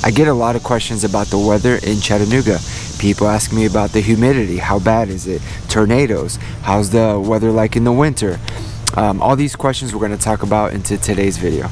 I get a lot of questions about the weather in Chattanooga. People ask me about the humidity. How bad is it? Tornadoes. How's the weather like in the winter? All these questions we're going to talk about into today's video.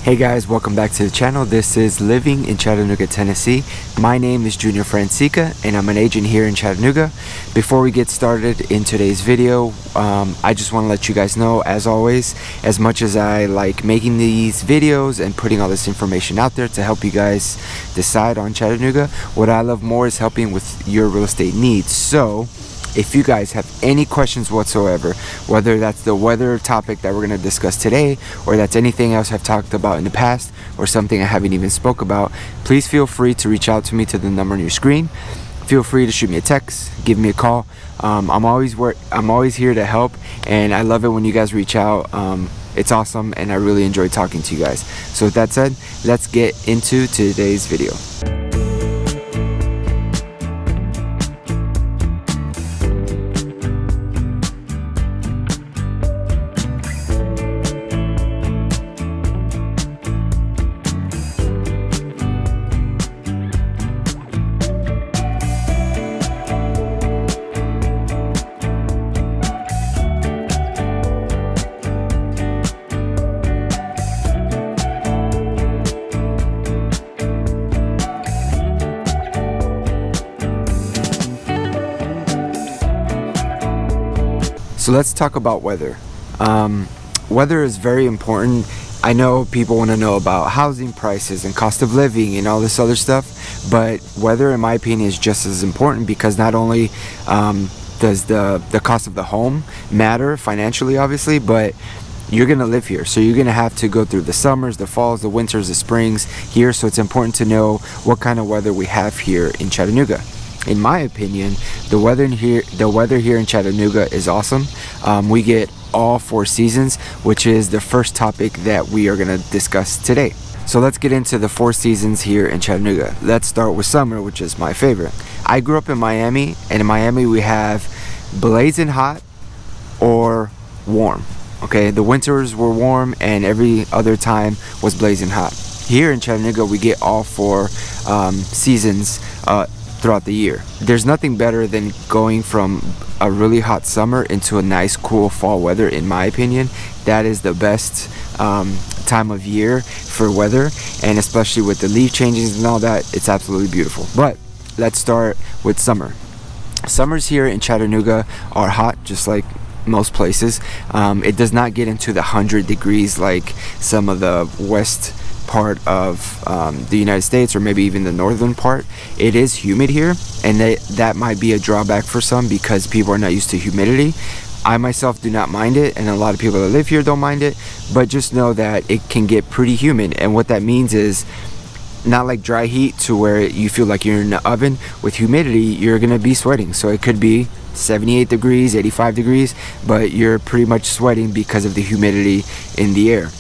Hey guys, welcome back to the channel. This is Living in Chattanooga, Tennessee. My name is Junior Francica and I'm an agent here in Chattanooga. Before we get started in today's video, I just want to let you guys know, as always, as much as I like making these videos and putting all this information out there to help you guys decide on Chattanooga, what I love more is helping with your real estate needs. So if you guys have any questions whatsoever, whether that's the weather topic that we're going to discuss today, or that's anything else I've talked about in the past, or something I haven't even spoke about, please feel free to reach out to me to the number on your screen. Feel free to shoot me a text, give me a call. I'm always here to help, and I love it when you guys reach out. It's awesome, and I really enjoy talking to you guys. So with that said, let's get into today's video. So let's talk about weather. Weather is very important. I know people want to know about housing prices and cost of living and all this other stuff, but weather, in my opinion, is just as important, because not only does the cost of the home matter financially, obviously, but you're gonna live here, so you're gonna have to go through the summers, the falls, the winters, the springs here. So it's important to know what kind of weather we have here in Chattanooga. In my opinion, the weather here in Chattanooga is awesome. We get all 4 seasons, which is the first topic that we are going to discuss today. So let's get into the 4 seasons here in Chattanooga. Let's start with summer, which is my favorite. I grew up in Miami, and in Miami we have blazing hot or warm. Okay, the winters were warm and every other time was blazing hot. Here in Chattanooga we get all 4 seasons throughout the year. There's nothing better than going from a really hot summer into a nice cool fall weather. In my opinion, that is the best time of year for weather, and especially with the leaf changes and all that, it's absolutely beautiful. But let's start with summer. Summers here in Chattanooga are hot, just like most places. It does not get into the 100 degrees like some of the west part of the United States, or maybe even the northern part. It is humid here, and that might be a drawback for some because people are not used to humidity. I myself do not mind it, and a lot of people that live here don't mind it, but just know that it can get pretty humid, and what that means is not like dry heat to where you feel like you're in an oven. With humidity, you're gonna be sweating, so it could be 78 degrees, 85 degrees, but you're pretty much sweating because of the humidity in the air.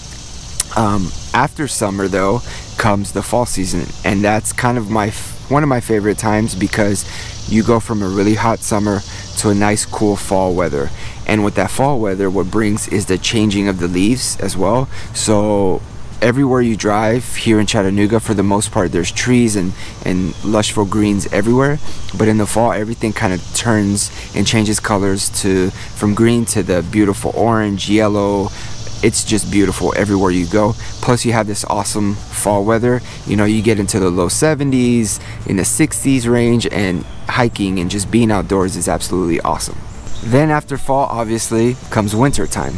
After summer though comes the fall season, and that's kind of one of my favorite times, because you go from a really hot summer to a nice cool fall weather. And with that fall weather, what brings is the changing of the leaves as well. So everywhere you drive here in Chattanooga, for the most part, there's trees and lushful greens everywhere, but in the fall everything kind of turns and changes colors from green to the beautiful orange, yellow. It's just beautiful everywhere you go. Plus you have this awesome fall weather. You know, you get into the low 70s, in the 60s range, and hiking and just being outdoors is absolutely awesome. Then after fall, obviously, comes winter time.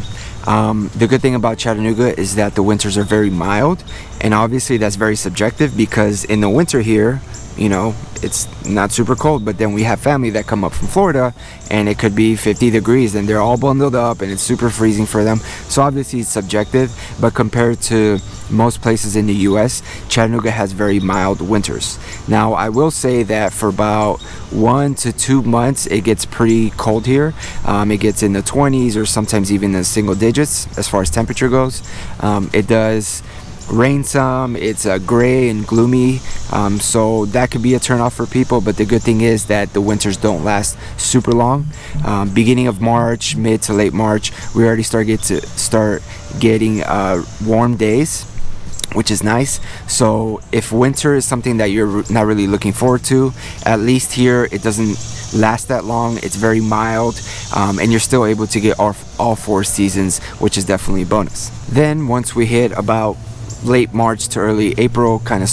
The good thing about Chattanooga is that the winters are very mild, And obviously that's very subjective, because in the winter here, you know, it's not super cold, but then we have family that come up from Florida and it could be 50 degrees and they're all bundled up and it's super freezing for them. So obviously it's subjective, but compared to most places in the US, Chattanooga has very mild winters. Now I will say that for about 1 to 2 months it gets pretty cold here. It gets in the 20s or sometimes even the single digits as far as temperature goes. It does rain some, it's gray and gloomy, so that could be a turnoff for people, but the good thing is that the winters don't last super long. Beginning of March, mid to late March, we already start getting warm days, which is nice. So if winter is something that you're not really looking forward to, at least here it doesn't last that long. It's very mild, and you're still able to get all 4 seasons, which is definitely a bonus. Then once we hit about late March to early April, kind of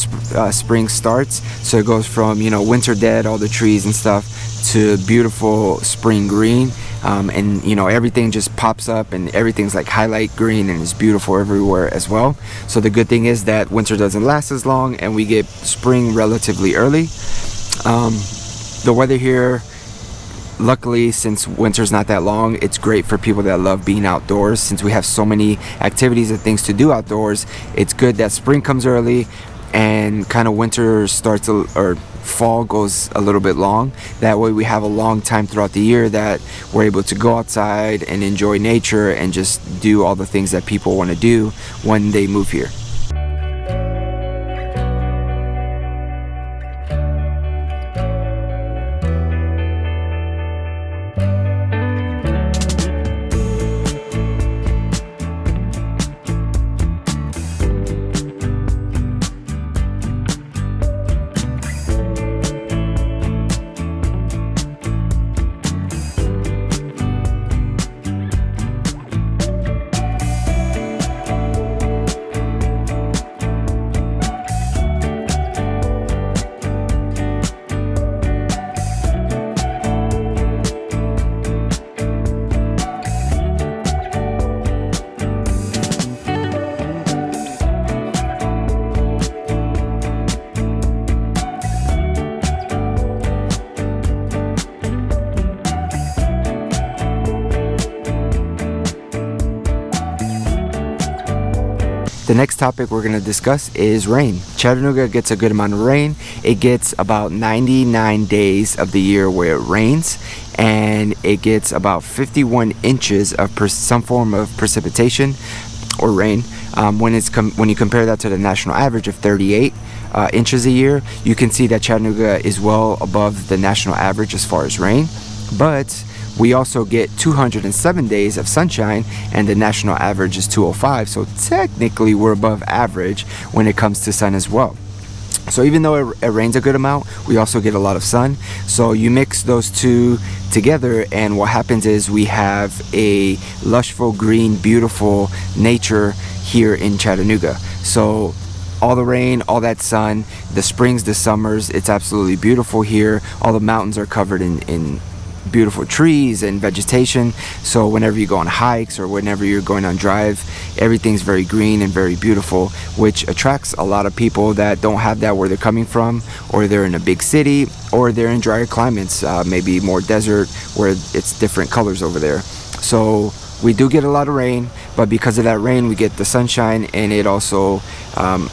spring starts. So it goes from, you know, winter dead, all the trees and stuff, to beautiful spring green, and you know, everything just pops up and everything's like highlight green and it's beautiful everywhere as well. So the good thing is that winter doesn't last as long and we get spring relatively early. The weather here, luckily, since winter's not that long, it's great for people that love being outdoors. Since we have so many activities and things to do outdoors, it's good that spring comes early and kind of winter starts, or fall goes a little bit long. That way we have a long time throughout the year that we're able to go outside and enjoy nature and just do all the things that people want to do when they move here. The next topic we're going to discuss is rain. Chattanooga gets a good amount of rain. It gets about 99 days of the year where it rains, and it gets about 51 inches of some form of precipitation or rain. When you compare that to the national average of 38 inches a year, you can see that Chattanooga is well above the national average as far as rain. But we also get 207 days of sunshine, and the national average is 205, so technically we're above average when it comes to sun as well. So even though it rains a good amount, we also get a lot of sun. So you mix those two together and what happens is we have a lushful green, beautiful nature here in Chattanooga. So all the rain, all that sun, the springs, the summers, it's absolutely beautiful here. All the mountains are covered in beautiful trees and vegetation, so whenever you go on hikes or whenever you're going on drive, everything's very green and very beautiful, which attracts a lot of people that don't have that where they're coming from, or they're in a big city, or they're in drier climates, maybe more desert where it's different colors over there. So we do get a lot of rain, but because of that rain we get the sunshine, and it also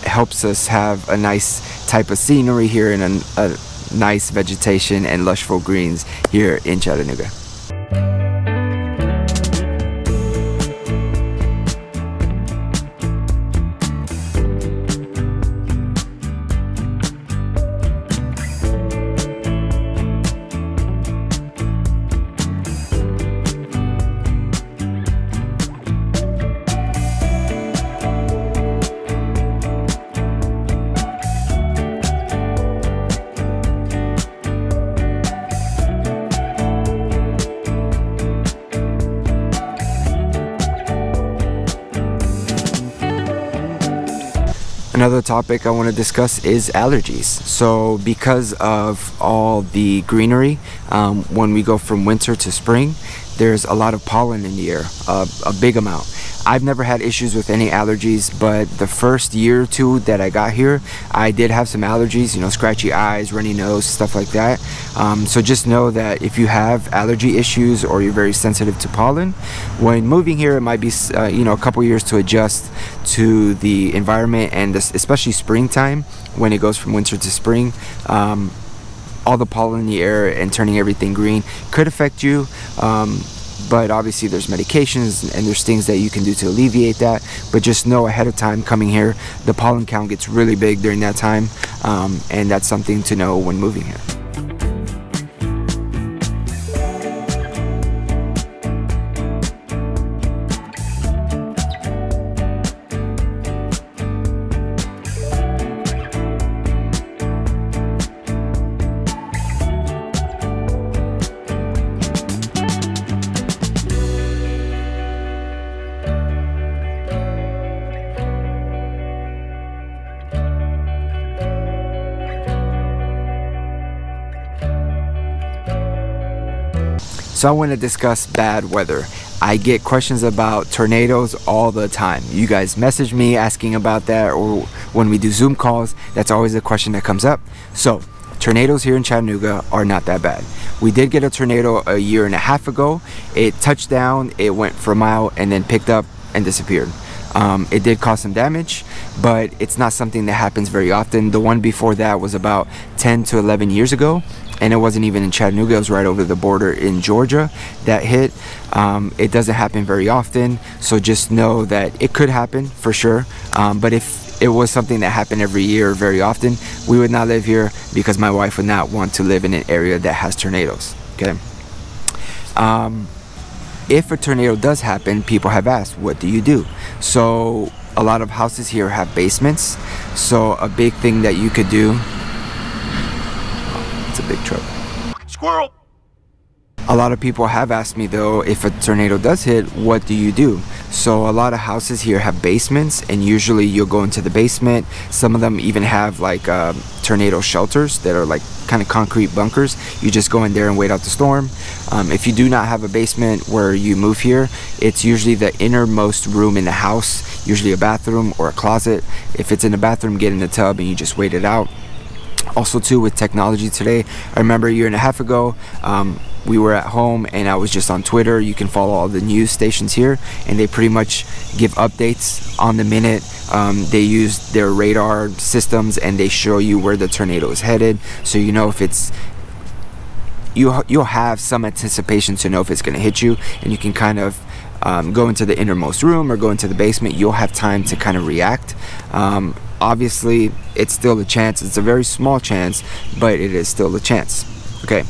helps us have a nice type of scenery here and a nice vegetation and lushful greens here in Chattanooga. Another topic I want to discuss is allergies. So because of all the greenery, when we go from winter to spring, there's a lot of pollen in the air, a big amount. I've never had issues with any allergies, but the first year or two that I got here, I did have some allergies, you know, scratchy eyes, runny nose, stuff like that. So just know that if you have allergy issues or you're very sensitive to pollen, when moving here, it might be, you know, a couple years to adjust to the environment, and especially springtime when it goes from winter to spring. All the pollen in the air and turning everything green could affect you. But obviously there's medications and there's things that you can do to alleviate that, but just know ahead of time coming here, the pollen count gets really big during that time, and that's something to know when moving here. So I want to discuss bad weather. I get questions about tornadoes all the time. You guys message me asking about that, or when we do Zoom calls, that's always a question that comes up. So tornadoes here in Chattanooga are not that bad. We did get a tornado a year and a half ago. It touched down, it went for a mile, and then picked up and disappeared. It did cause some damage, but it's not something that happens very often. The one before that was about 10 to 11 years ago, and it wasn't even in Chattanooga. It was right over the border in Georgia that hit. It doesn't happen very often, so just know that it could happen for sure. But if it was something that happened every year or very often, we would not live here, because my wife would not want to live in an area that has tornadoes. Okay. If a tornado does happen, people have asked, what do you do? So a lot of houses here have basements. So a big thing that you could do, it's a big truck. Squirrel! A lot of people have asked me though, if a tornado does hit, what do you do? So a lot of houses here have basements, and usually you'll go into the basement. Some of them even have like tornado shelters that are like kind of concrete bunkers. You just go in there and wait out the storm. If you do not have a basement where you move here, it's usually the innermost room in the house, usually a bathroom or a closet. If it's in the bathroom, get in the tub and you just wait it out. Also too, with technology today, I remember a year and a half ago, we were at home and I was just on Twitter. You can follow all the news stations here, and they pretty much give updates on the minute. They use their radar systems and they show you where the tornado is headed, so you know if it's, you'll have some anticipation to know if it's going to hit you, and you can kind of go into the innermost room or go into the basement. You'll have time to kind of react. Obviously it's still a chance. It's a very small chance, but it is still a chance. Okay,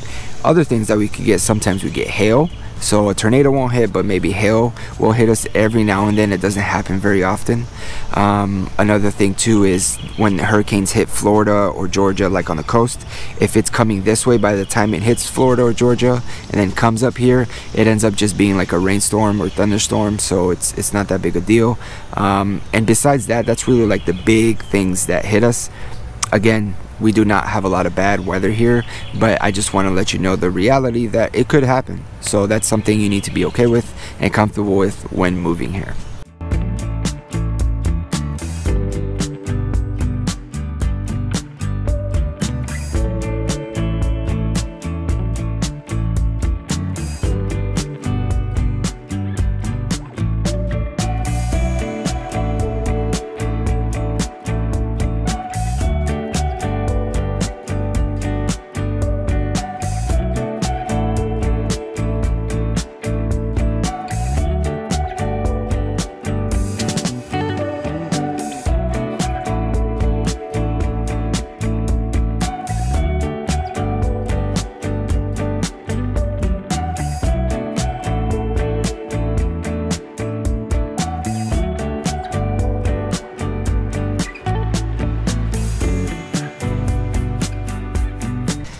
other things that we could get, sometimes we get hail. So a tornado won't hit, but maybe hail will hit us every now and then. It doesn't happen very often. Another thing too is when hurricanes hit Florida or Georgia, like on the coast, if it's coming this way, by the time it hits Florida or Georgia and then comes up here, it ends up just being like a rainstorm or thunderstorm. So it's not that big a deal. And besides that, that's really like the big things that hit us. Again, we do not have a lot of bad weather here, but I just want to let you know the reality that it could happen. So that's something you need to be okay with and comfortable with when moving here.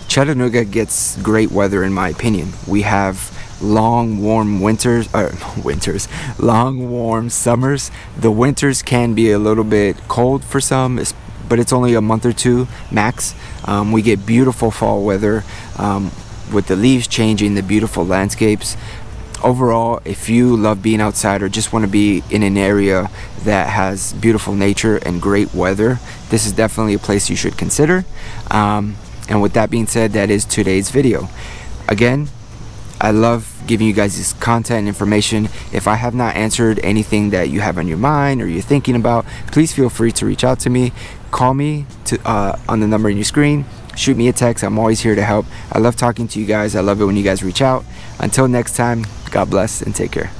Chattanooga gets great weather in my opinion. We have long warm long warm summers. The winters can be a little bit cold for some, but it's only a month or two max. We get beautiful fall weather with the leaves changing, the beautiful landscapes. overall, if you love being outside or just want to be in an area that has beautiful nature and great weather, this is definitely a place you should consider. And with that being said, that is today's video. Again, I love giving you guys this content and information. If I have not answered anything that you have on your mind or you're thinking about, please feel free to reach out to me. Call me on the number on your screen. Shoot me a text. I'm always here to help. I love talking to you guys. I love it when you guys reach out. Until next time, God bless and take care.